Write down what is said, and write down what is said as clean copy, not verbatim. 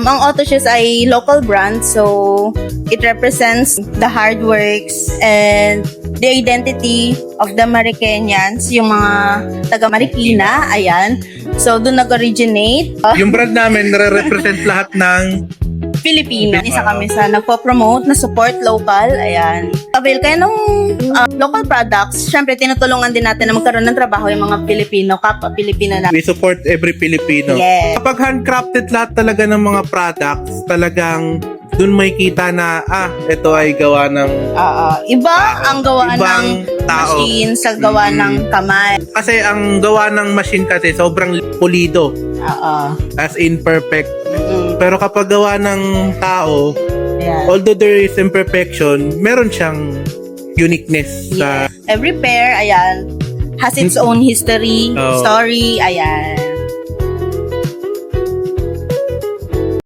Ang Auto Shoes ay local brand, so it represents the hard works and the identity of the Mariqueñans, yung mga taga Marikina, ayan. So, doon nag-originate. Yung brand namin, nare-represent lahat ng Filipino. Isa kami sa nagpo-promote na support local. Ayan. Avail kayo ng local products. Siyempre, tinutulungan din natin na magkaroon ng trabaho yung mga Pilipino, kapwa Pilipino na. we support every Filipino. Yes. Kapag handcrafted lahat talaga ng mga products, talagang dun may kita na, ito ay gawa ng Iba ang gawa ibang ng tao. machine sa gawa ng kamay. Kasi ang gawa ng machine kasi sobrang pulido. As in perfect. Pero kapag gawa ng tao, Ayan. although there is imperfection, meron siyang uniqueness sa Every pair, ayan, has its own history, Oh. story, ayan.